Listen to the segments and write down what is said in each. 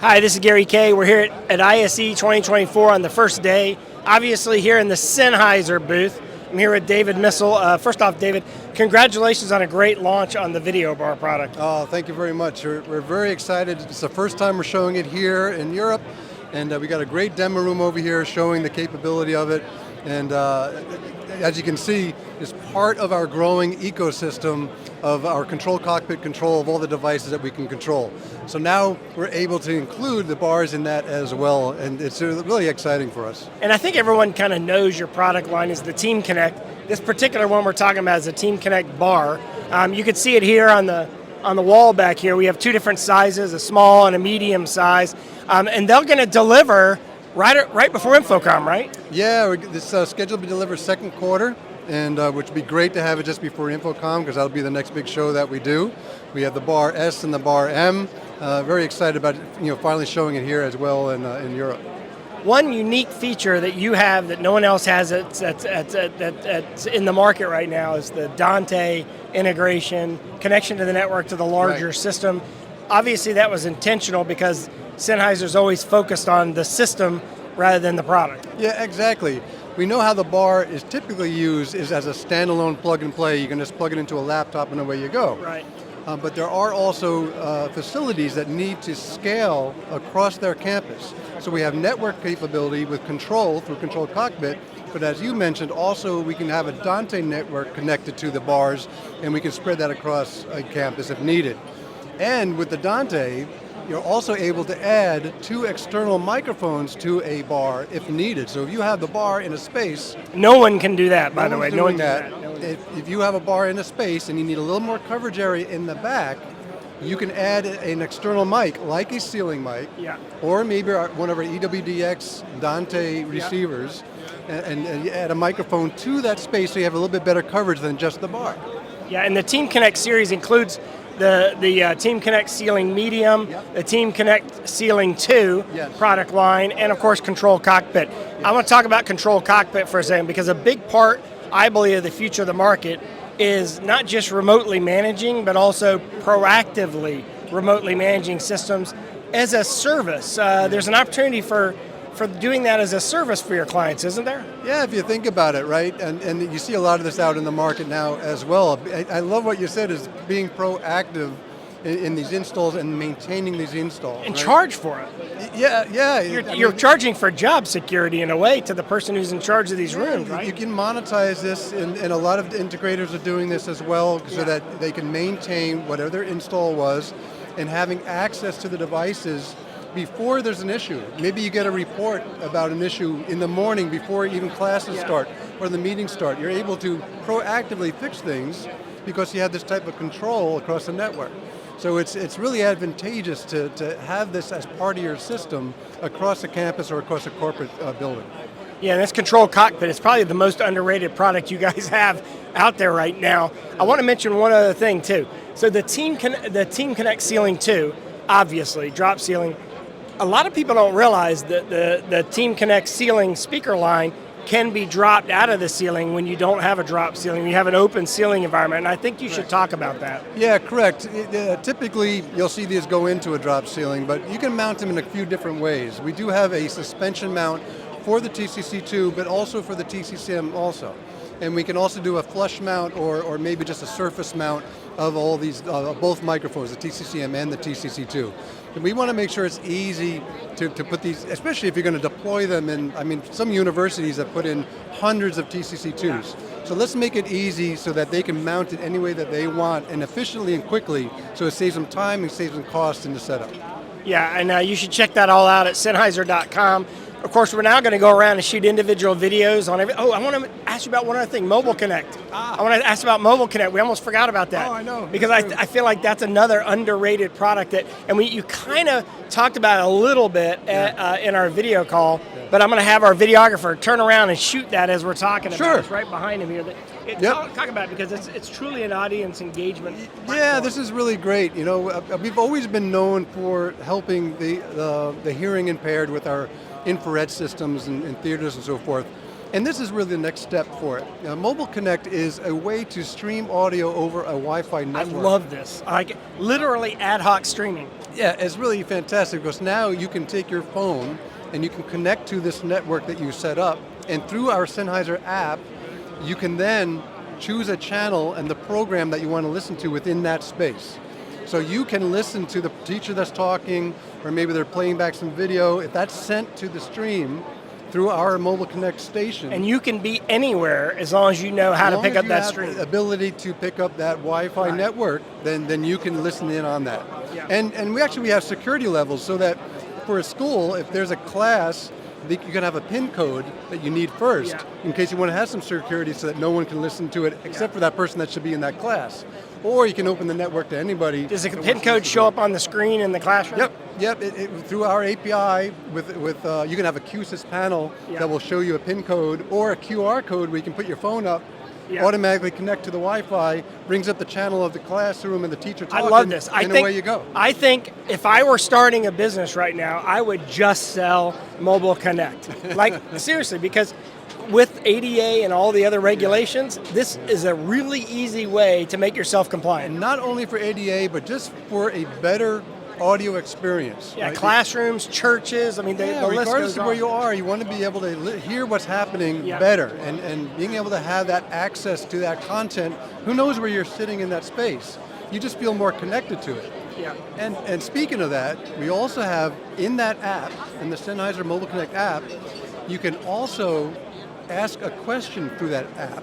Hi, this is Gary Kayye. We're here at ISE 2024 on the first day. Obviously here in the Sennheiser booth. I'm here with David Missall. First off, David, congratulations on a great launch on the video bar product. Oh, thank you very much. We're very excited. It's the first time we're showing it here in Europe, and we got a great demo room over here showing the capability of it. And as you can see, it's part of our growing ecosystem of our control cockpit control of all the devices that we can control. So now we're able to include the bars in that as well, and it's really exciting for us. And I think everyone kind of knows your product line is the TeamConnect. This particular one we're talking about is a TeamConnect bar. You can see it here on the wall back here. We have two different sizes, a small and a medium size, and they're going to deliver right before InfoComm, right? Yeah, it's scheduled to be delivered second quarter, and which would be great to have it just before InfoComm, because that'll be the next big show that we do. We have the Bar S and the Bar M. Very excited about finally showing it here as well in Europe. One unique feature that you have that no one else has that's in the market right now is the Dante integration, connection to the network to the larger system. Obviously that was intentional because Sennheiser's always focused on the system rather than the product. Yeah, exactly. We know how the bar is typically used is as a standalone plug and play. You can just plug it into a laptop and away you go. Right. But there are also facilities that need to scale across their campus. So we have network capability with control through Control Cockpit, but as you mentioned, also we can have a Dante network connected to the bars, and we can spread that across a campus if needed. And with the Dante, you're also able to add two external microphones to a bar if needed. So if you have the bar in a space... No one can do that, by the way. No one can do that. If you have a bar in a space and you need a little more coverage area in the back, you can add an external mic, like a ceiling mic, or maybe one of our EWDX Dante receivers, and add a microphone to that space so you have a little bit better coverage than just the bar. Yeah, and the TeamConnect series includes the TeamConnect Ceiling Medium, the TeamConnect Ceiling 2 product line, and of course Control Cockpit. I want to talk about Control Cockpit for a second because a big part, I believe, of the future of the market is not just remotely managing, but also proactively remotely managing systems as a service. There's an opportunity for doing that as a service for your clients, isn't there? Yeah, if you think about it, right? And you see a lot of this out in the market now as well. I love what you said is being proactive in these installs and maintaining these installs. And charge for it. Yeah. You're charging for job security in a way to the person who's in charge of these rooms, right? You can monetize this, and a lot of integrators are doing this as well so that they can maintain whatever their install was and having access to the devices before there's an issue. Maybe you get a report about an issue in the morning before even classes start or the meetings start. You're able to proactively fix things because you have this type of control across the network. So it's really advantageous to have this as part of your system across a campus or across a corporate building. Yeah, and that's Control Cockpit. It's probably the most underrated product you guys have out there right now. I want to mention one other thing too. So the TeamConnect Ceiling 2, obviously, drop ceiling. A lot of people don't realize that the TeamConnect ceiling speaker line can be dropped out of the ceiling when you don't have a drop ceiling. You have an open ceiling environment, and I think you should talk about that. Yeah, correct. Typically, you'll see these go into a drop ceiling, but you can mount them in a few different ways. We do have a suspension mount for the TCC2, but also for the TCCM also. And we can also do a flush mount or maybe just a surface mount of all these, both microphones, the TCCM and the TCC2. And we want to make sure it's easy to put these, especially if you're going to deploy them in, some universities have put in hundreds of TCC2s. So let's make it easy so that they can mount it any way that they want and efficiently and quickly, so it saves them time and saves them cost in the setup. Yeah, and you should check that all out at Sennheiser.com. Of course, we're now going to go around and shoot individual videos on every... Oh, I want to ask you about one other thing, Mobile Connect. I want to ask about Mobile Connect. We almost forgot about that. Oh, I know. Because I feel like that's another underrated product and you kind of talked about it a little bit in our video call, but I'm going to have our videographer turn around and shoot that as we're talking about it. It's right behind him here. Talk about it because it's truly an audience engagement platform. Yeah, this is really great. We've always been known for helping the hearing impaired with our infrared systems and theaters and so forth. And this is really the next step for it. Now, Mobile Connect is a way to stream audio over a Wi-Fi network. I love this. Literally ad hoc streaming. Yeah, it's really fantastic because now you can take your phone and you can connect to this network that you set up, and through our Sennheiser app, you can then choose a channel and the program that you want to listen to within that space. So you can listen to the teacher that's talking, or maybe they're playing back some video. If that's sent to the stream through our Mobile Connect station. And you can be anywhere as long as you know how to pick up that stream. As long as you have the ability to pick up that Wi-Fi network, then you can listen in on that. Yeah. And we have security levels so that for a school, if there's a class, you can have a PIN code that you need first in case you want to have some security so that no one can listen to it except for that person that should be in that class. Or you can open the network to anybody. Does the PIN code show up on the screen in the classroom? Yep. Through our API, with you can have a QSys panel that will show you a PIN code or a QR code where you can put your phone up, automatically connect to the Wi-Fi, brings up the channel of the classroom and the teacher talking. I love this. Away you go. I think if I were starting a business right now, I would just sell Mobile Connect. Like, seriously, because with ADA and all the other regulations, this is a really easy way to make yourself compliant. And not only for ADA, but just for a better audio experience. Yeah, right? Chclassrooms, churches, I mean, the list goes on. Regardless of where you are, you want to be able to hear what's happening better, and being able to have that access to that content. Who knows where you're sitting in that space? You just feel more connected to it. Yeah. And speaking of that, we also have in that app, in the Sennheiser Mobile Connect app, you can also ask a question through that app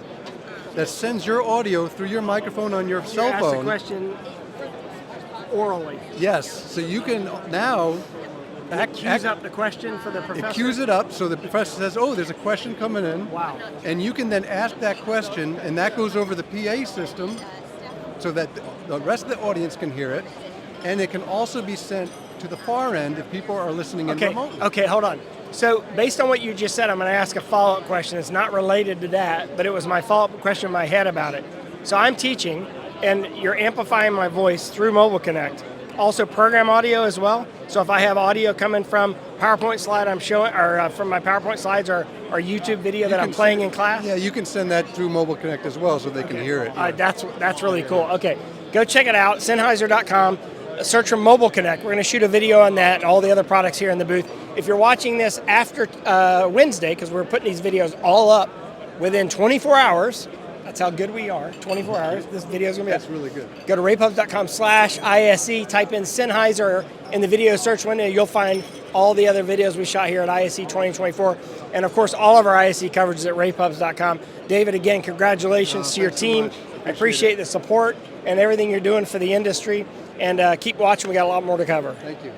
that sends your audio through your microphone on your cell phone. Ask the question orally. Yes, so you can now queues up the question for the professor? It queues it up so the professor says, oh, there's a question coming in. Wow. And you can then ask that question, and that goes over the PA system so that the rest of the audience can hear it, and it can also be sent to the far end if people are listening in remotely. Okay, hold on. So based on what you just said, I'm going to ask a follow-up question. It's not related to that, but it was my follow-up question in my head about it. So I'm teaching, and you're amplifying my voice through Mobile Connect. Also program audio as well. So if I have audio coming from PowerPoint slide I'm showing, or from my PowerPoint slides or YouTube video that I'm playing in class? Yeah, you can send that through Mobile Connect as well so they can hear it. That's really cool. Okay, go check it out, Sennheiser.com. Search for Mobile Connect. We're going to shoot a video on that and all the other products here in the booth. If you're watching this after Wednesday, because we're putting these videos all up within 24 hours, that's how good we are, 24 hours, this video is going to be up. That's really good. Go to rapehubs.com/ISE, type in Sennheiser in the video search window. You'll find all the other videos we shot here at ISE 2024. And of course, all of our ISE coverage is at rapehubs.com. David, again, congratulations to your team. I appreciate the support and everything you're doing for the industry. And keep watching, we got a lot more to cover. Thank you.